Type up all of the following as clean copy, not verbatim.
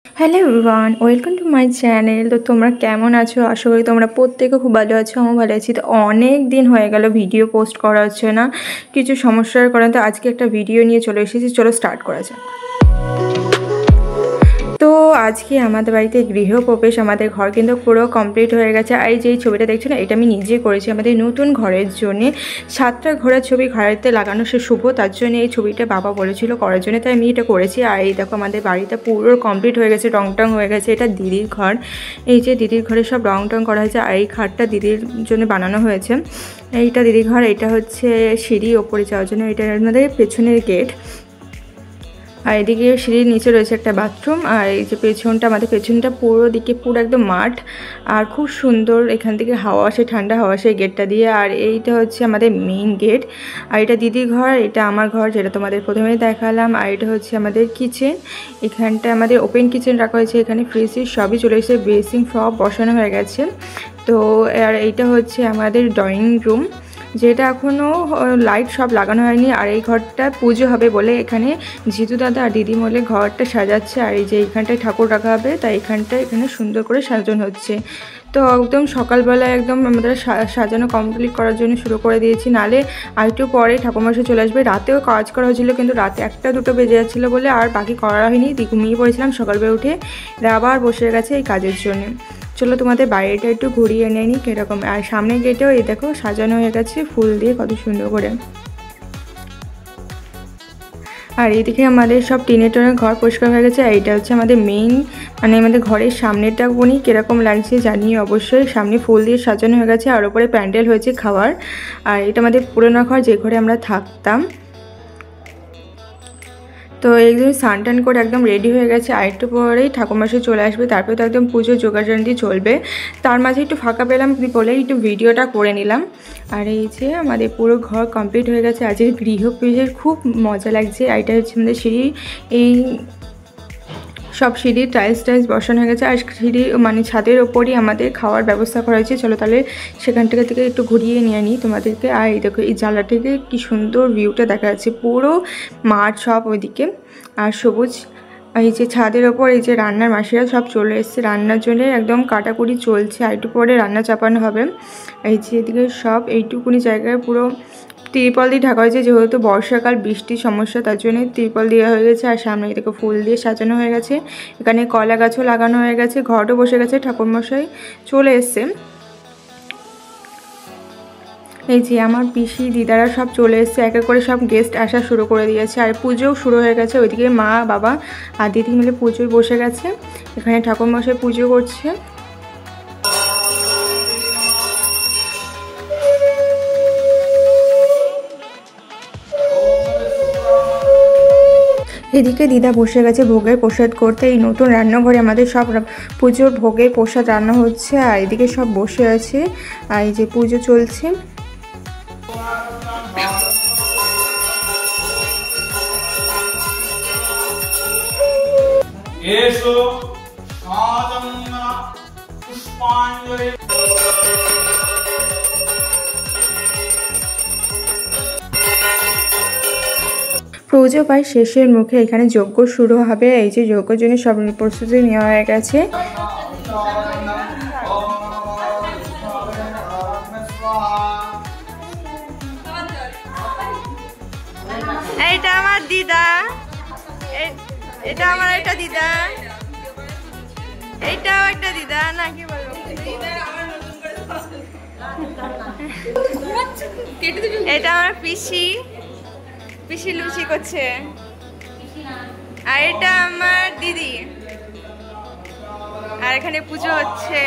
Hello everyone, welcome to my channel. তো তোমরা কেমন আছো? আশা করি তোমরা প্রত্যেকে খুব ভালো আছো, আমিও ভালো আছি। তো অনেক দিন হয়ে গেল ভিডিও পোস্ট করা হচ্ছে না, কিছু সমস্যার কারণে। তো আজকে একটা ভিডিও নিয়ে চলে এসেছি, চলো স্টার্ট করা যাক। তো আজকে আমাদের বাড়িতে গৃহপ্রবেশ, আমাদের ঘর কিন্তু পুরো কমপ্লিট হয়ে গেছে। আর এই যে ছবিটা দেখছো না, এটা আমি নিজে করেছি আমাদের নতুন ঘরের জন্যে। 7টা ঘোড়ার ছবি ঘরেতে লাগানো সে শুভ, তার জন্য এই ছবিটা বাবা বলেছিল করার জন্য, তাই আমি এটা করেছি। আর এই দেখো আমাদের বাড়িটা পুরো কমপ্লিট হয়ে গেছে, রং টং হয়ে গেছে। এটা দিদির ঘর, এই যে দিদির ঘরে সব রং টং করা হয়েছে। আর এই খাটটা দিদির জন্য বানানো হয়েছে। এইটা দিদির ঘর, এটা হচ্ছে সিঁড়ি ওপরে যাওয়ার জন্য, এটা আমাদের পেছনের গেট। আর এদিকে সিঁড়ির নিচে রয়েছে একটা বাথরুম। আর এই যে পেছনটা, আমাদের পেছনটা পুরো দিকে পুরো একদম মাঠ, আর খুব সুন্দর এখান থেকে হাওয়া আসে, ঠান্ডা হাওয়া আসে গেটটা দিয়ে। আর এইটা হচ্ছে আমাদের মেইন গেট। আর এটা দিদির ঘর, এটা আমার ঘর, যেটা তোমাদের প্রথমেই দেখালাম। আর এটা হচ্ছে আমাদের কিচেন, এখানটা আমাদের ওপেন কিচেন রাখা হয়েছে। এখানে ফ্রিজ সবই চলে এসেছে, বেসিং সব বসানো হয়ে গেছে। তো আর এইটা হচ্ছে আমাদের ড্রয়িং রুম, যেটা এখনও লাইট সব লাগানো হয়নি। আর এই ঘরটা পুজো হবে বলে এখানে জিতু দাদা আর দিদি মিলে ঘরটা সাজাচ্ছে। আর এই যে এইখানটায় ঠাকুর রাখা হবে, তাই এখানে সুন্দর করে সাজানো হচ্ছে। তো একদম সকালবেলায় একদম আমাদের সাজানো কমপ্লিট করার জন্য শুরু করে দিয়েছি, নালে আর একটু পরে ঠাকুরমশাই চলে আসবে। রাতেও কাজ করা হয়েছিল, কিন্তু রাতে 1-2 বেজে যাচ্ছিলো বলে আর বাকি করা হয়নি, ঘুমিয়ে পড়েছিলাম। সকালবেলা উঠে আবার বসে গেছে এই কাজের জন্য। চলো তোমাদের বাইরেটা একটু ঘুরিয়ে এনে নিই কীরকম। আর সামনে গেটেও এই দেখো সাজানো হয়ে গেছে ফুল দিয়ে কত সুন্দর করে। আর এইদিকে আমাদের সব টিনের ঘর পরিষ্কার হয়ে গেছে। আর এইটা হচ্ছে আমাদের মেইন, মানে আমাদের ঘরের সামনেটা কোনি কীরকম লাগছে জানিয়ে অবশ্যই। সামনে ফুল দিয়ে সাজানো হয়ে গেছে, আর ওপরে প্যান্ডেল হয়েছে খাওয়ার। আর এটা আমাদের পুরোনো ঘর, যে ঘরে আমরা থাকতাম। তো একদম স্নান টান করে একদম রেডি হয়ে গেছে। আর একটু পরেই ঠাকুরমশাই চলে আসবে, তারপরে তো একদম পুজোর জোগাড়যন্ত্র চলবে। তার মাঝে একটু ফাঁকা পেলাম বলে একটু ভিডিওটা করে নিলাম। আর এই যে আমাদের পুরো ঘর কমপ্লিট হয়ে গেছে। আজকে গৃহপ্রবেশের খুব মজা লাগছে। আর এটা হচ্ছে আমাদের সিঁড়ি, এই সব সিঁড়ির টাইলস বসানো হয়ে গেছে। আর সিঁড়ি মানে ছাদের ওপরই আমাদের খাওয়ার ব্যবস্থা করা হয়েছে। চলো তাহলে সেখান থেকে একটু ঘুরিয়ে নিয়ে নিই তোমাদেরকে। আর এই দেখো এই জানলা থেকে কি সুন্দর ভিউটা দেখা যাচ্ছে, পুরো মাঠ সব ওইদিকে আর সবুজ। এই যে ছাদের ওপর এই যে রান্নার মাসিরা সব চলে এসছে রান্নার জন্য, একদম কাটাকুটি চলছে। আর একটু পরে রান্না চাপানো হবে। এই যে এদিকে সব এইটুকুনি জায়গায় পুরো ত্রিপল দিয়ে ঢাকা হয়েছে, যেহেতু বর্ষাকাল বৃষ্টির সমস্যা, তার জন্য ত্রিপল দেওয়া হয়ে গেছে। আর সামনে এদিকে ফুল দিয়ে সাজানো হয়ে গেছে, এখানে কলা গাছও লাগানো হয়ে গেছে, ঘরও বসে গেছে, ঠাকুরমশাই চলে এসছে। এই যে আমার পিসি দিদারা সব চলে এসছে, এক এক করে সব গেস্ট আসা শুরু করে দিয়েছে। আর পুজোও শুরু হয়ে গেছে, ওইদিকে মা বাবা আর দিদি মিলে পুজোয় বসে গেছে। এখানে ঠাকুরমশাই পুজো করছে। এদিকে দিদা বসে গেছে ভোগের প্রসাদ করতে। এই নতুন রান্নাঘরে আমাদের সব পুজোর ভোগের প্রসাদ রান্না হচ্ছে। আর এদিকে সব বসে আছে, আর এই যে পুজো চলছে। পুজো প্রায় শেষের মুখে, এখানে যজ্ঞ শুরু হবে। এই যে যজ্ঞের জন্য সব প্রস্তুতি নেওয়া হয়ে গেছে। এইটা আমার দিদা, এটা আমার একটা দিদা, এইটাও একটা দিদা, নাকি বলো? এটা আমার পিসি, পিসি লুচি করছে। আর এটা আমার দিদি। আর এখানে পুজো হচ্ছে।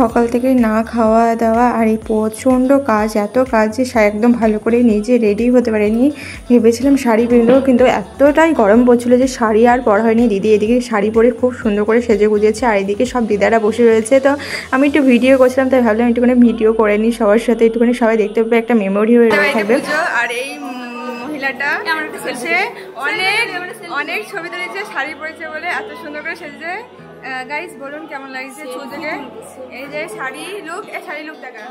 সকাল থেকে না খাওয়া দাওয়া আর এই প্রচণ্ড কাজ, এত কাজ যে একদম ভালো করে নিজে রেডি হতে পারেনি। ভেবেছিলাম শাড়ি পরলেও, কিন্তু এতটাই গরম পড়ছিল যে শাড়ি আর পরা হয়নি। দিদি এদিকে শাড়ি পরে খুব সুন্দর করে সেজে গুজেছে, আর এদিকে সব দিদারা বসে রয়েছে। তো আমি একটু ভিডিও করছিলাম, তাই ভাবলাম একটুখানি ভিডিও করে নিই সবার সাথে, একটুখানি সবাই দেখতে পাবে, একটা মেমোরি হয়ে থাকবে। আর এই মহিলাটা অনেক অনেক ছবি তুলেছে শাড়ি পরেছে বলে, এত সুন্দর করে সেজেছে। গাইস বলুন কেমন লাগছে পুজোকে? এই যে শাড়ি লুক, এই শাড়ি লুক দেখা।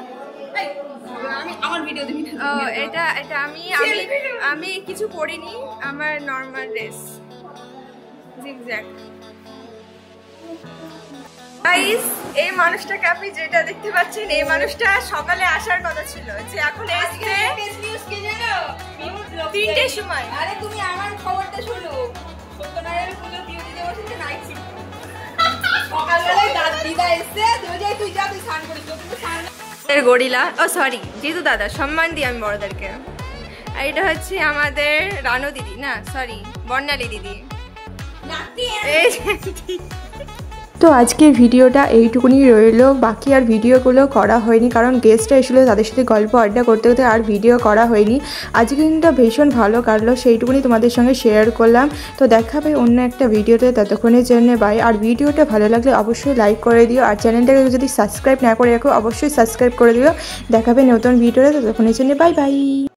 এটা এটা আমি আমি কিছু পরিনি, আমার নর্মাল ড্রেস জিগজ্যাগ। গাইস, এই মানুষটাকে আপনি যেটা দেখতে পাচ্ছেন, এই মানুষটা সকালে আসার কথা ছিল, যে এখন এসে 3টের সময়। আরে তুমি আমার খবরটা শোনো, সত্যনারায়ণ পুজো ডিউটি দেবো সেটা নাইট শিফট। সকালবেলায় দিদা এসে তুই যা, তুই স্নান করিস, তুমি স্নান গরিলা, ও সরি জিতু দাদা, সম্মান দিই আমি বড়দেরকে। আর এটা হচ্ছে আমাদের রানু দিদি, না সরি বর্ণালী দিদি। তো আজকের ভিডিওটা এইটুকুনি রইলো, বাকি আর ভিডিওগুলো করা হয়নি কারণ গেস্টরা এসেছিলো, তাদের সাথে গল্প আড্ডা করতে করতে আর ভিডিও করা হয়নি। আজকে কিন্তু ভীষণ ভালো কাটলো, সেইটুকুনি তোমাদের সঙ্গে শেয়ার করলাম। তো দেখাবে অন্য একটা ভিডিওতে, ততক্ষণের জন্য বাই। আর ভিডিওটা ভালো লাগলে অবশ্যই লাইক করে দিও, আর চ্যানেলটাকে যদি সাবস্ক্রাইব না করে রাখো অবশ্যই সাবস্ক্রাইব করে দিও। দেখাবে নতুন ভিডিওতে, ততক্ষণের জন্য বাই বাই।